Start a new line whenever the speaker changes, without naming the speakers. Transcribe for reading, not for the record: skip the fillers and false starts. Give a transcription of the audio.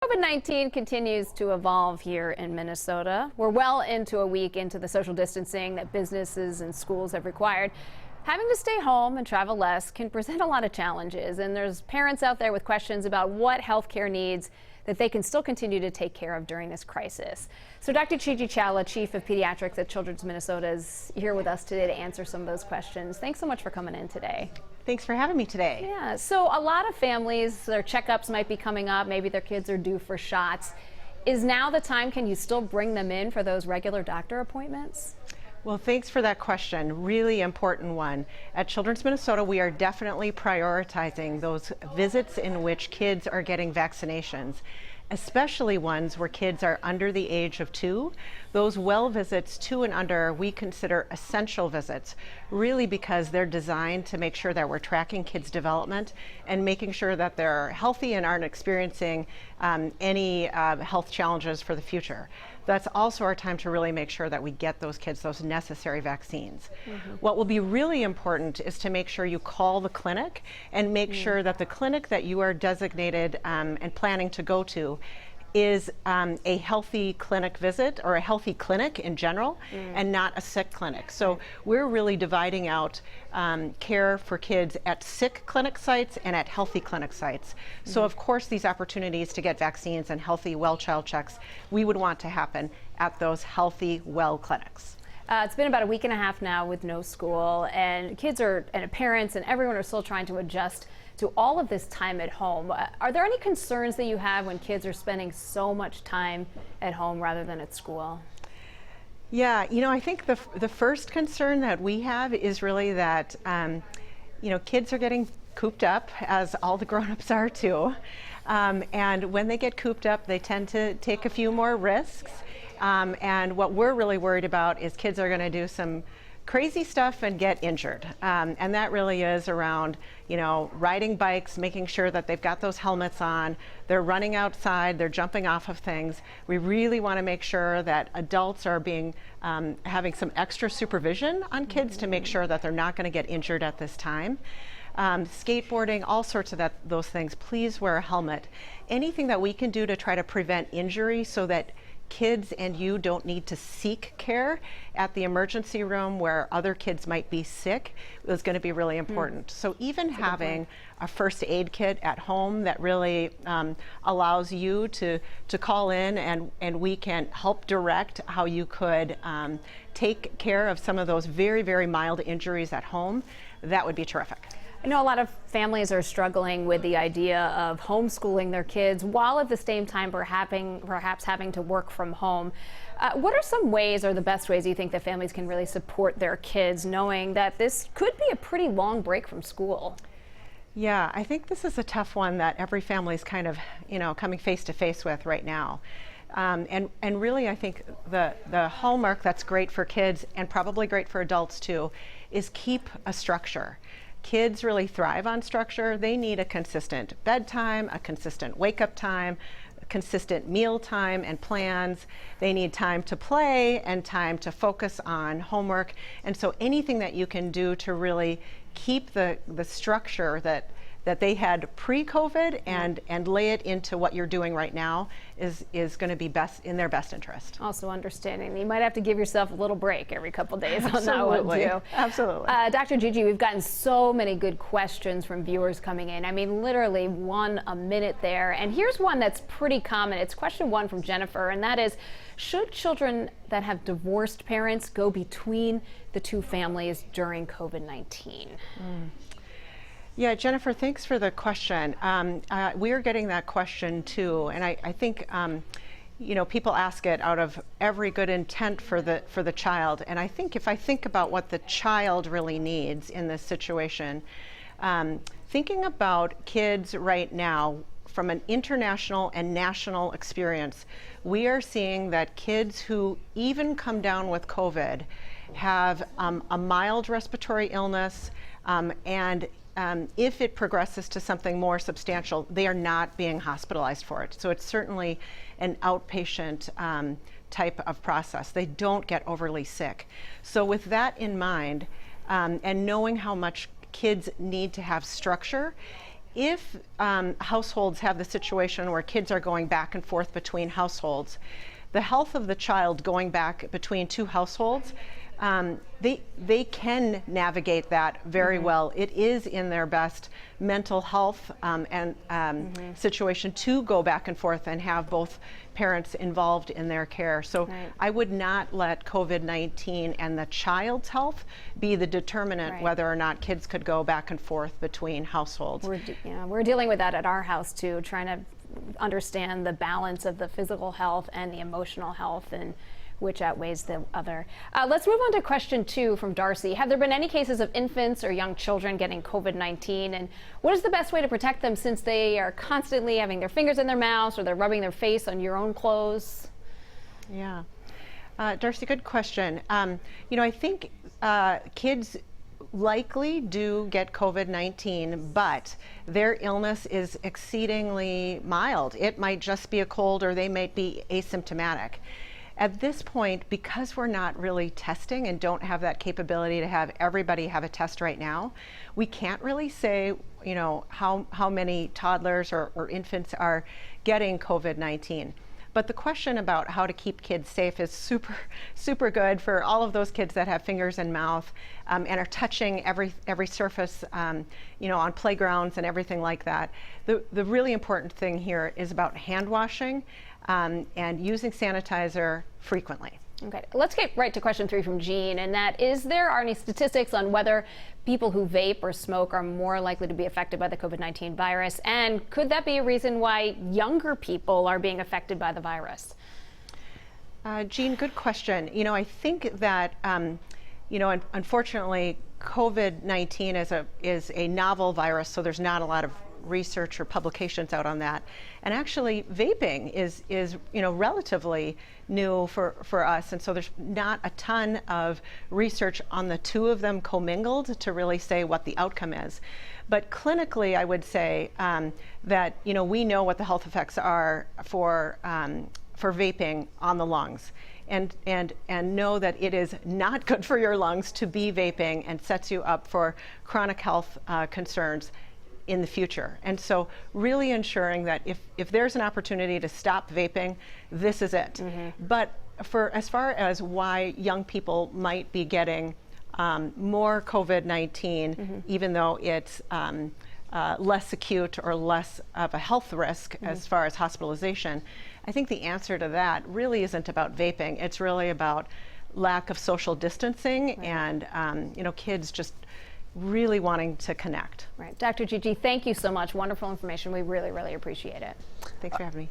COVID-19 continues to evolve here in Minnesota. We're well into a week into the social distancing that businesses and schools have required. Having to stay home and travel less can present a lot of challenges, and there's parents out there with questions about what healthcare needs that they can still continue to take care of during this crisis. So Dr. Gigi Chawla, Chief of Pediatrics at Children's Minnesota, is here with us today to answer some of those questions. Thanks so much for coming in today.
Thanks for having me today.
Yeah, so a lot of families, their checkups might be coming up, maybe their kids are due for shots. Is now the time? Can you still bring them in for those regular doctor appointments?
Well, thanks for that question. Really important one. At Children's Minnesota, we are definitely prioritizing those visits in which kids are getting vaccinations, especially ones where kids are under the age of 2. Those well visits 2 and under, we consider essential visits, really because they're designed to make sure that we're tracking kids' development and making sure that they're healthy and aren't experiencing any health challenges for the future. That's also our time to really make sure that we get those kids those necessary vaccines. What will be really important is to make sure you call the clinic and make sure that the clinic that you are designated and planning to go to is a healthy clinic visit or a healthy clinic in general and not a sick clinic. So we're really dividing out care for kids at sick clinic sites and at healthy clinic sites. So of course these opportunities to get vaccines and healthy well child checks, we would want to happen at those healthy well clinics.
It's been about a week and a half now with no school, and kids and parents and everyone are still trying to adjust to all of this time at home. Are there any concerns that you have when kids are spending so much time at home rather than at school?
Yeah, I think the first concern that we have is really that, kids are getting cooped up, as all the grown-ups are too. And when they get cooped up, they tend to take a few more risks. And what we're really worried about is kids are going to do some crazy stuff and get injured. And that really is around, riding bikes, making sure that they've got those helmets on, they're running outside, they're jumping off of things. We really want to make sure that adults are having some extra supervision on kids to make sure that they're not going to get injured at this time. Skateboarding, all sorts of those things. Please wear a helmet. Anything that we can do to try to prevent injury so that kids and you don't need to seek care at the emergency room where other kids might be sick is going to be really important. So even having a first aid kit at home that really allows you to call in and we can help direct how you could take care of some of those very, very mild injuries at home, that would be terrific.
I know a lot of families are struggling with the idea of homeschooling their kids while at the same time perhaps having to work from home. What are some ways or the best ways you think that families can really support their kids knowing that this could be a pretty long break from school?
Yeah, I think this is a tough one that every family is kind of, coming face to face with right now. And really I think the hallmark that's great for kids and probably great for adults too is keep a structure. Kids really thrive on structure. They need a consistent bedtime, a consistent wake-up time, a consistent meal time and plans. They need time to play and time to focus on homework. And so anything that you can do to really keep the structure that they had pre-COVID and lay it into what you're doing right now is going to be best in their best interest.
Also understanding you might have to give yourself a little break every couple days on that one too.
Absolutely.
Dr. Gigi, we've gotten so many good questions from viewers coming in. I mean, literally one a minute there. And here's one that's pretty common. It's question 1 from Jennifer, and that is, should children that have divorced parents go between the two families during COVID-19?
Yeah, Jennifer, thanks for the question. We are getting that question too, and I think people ask it out of every good intent for the child. And I think if I think about what the child really needs in this situation, thinking about kids right now from an international and national experience, we are seeing that kids who even come down with COVID have a mild respiratory illness and if it progresses to something more substantial, they are not being hospitalized for it. So it's certainly an outpatient type of process. They don't get overly sick. So with that in mind, and knowing how much kids need to have structure, if households have the situation where kids are going back and forth between households, the health of the child going back between two households, they can navigate that very well. It is in their best mental health and situation to go back and forth and have both parents involved in their care. So I would not let COVID-19 and the child's health be the determinant whether or not kids could go back and forth between households.
We're dealing with that at our house too, trying to understand the balance of the physical health and the emotional health and which outweighs the other. Let's move on to question 2 from Darcy. Have there been any cases of infants or young children getting COVID-19? And what is the best way to protect them since they are constantly having their fingers in their mouths or they're rubbing their face on your own clothes?
Yeah. Darcy, good question. I think kids likely do get COVID-19, but their illness is exceedingly mild. It might just be a cold or they might be asymptomatic. At this point, because we're not really testing and don't have that capability to have everybody have a test right now, we can't really say, how many toddlers or infants are getting COVID-19. But the question about how to keep kids safe is super, super good for all of those kids that have fingers and mouth and are touching every surface, on playgrounds and everything like that. The really important thing here is about hand washing and using sanitizer frequently.
Okay, let's get right to question 3 from Jean, and that is, there are any statistics on whether people who vape or smoke are more likely to be affected by the COVID-19 virus? And could that be a reason why younger people are being affected by the virus?
Jean, good question. I think that, unfortunately, COVID-19 is a novel virus, so there's not a lot of research or publications out on that. And actually vaping is relatively new for us, and so there's not a ton of research on the two of them commingled to really say what the outcome is. But clinically, I would say that we know what the health effects are for vaping on the lungs, and know that it is not good for your lungs to be vaping and sets you up for chronic health concerns in the future. And so really ensuring that if there's an opportunity to stop vaping, this is it. But as far as why young people might be getting more COVID-19, even though it's less acute or less of a health risk as far as hospitalization, I think the answer to that really isn't about vaping. It's really about lack of social distancing and kids just really wanting to connect.
Right. Dr. Gigi, thank you so much. Wonderful information. We really, really appreciate it.
Thanks for having me.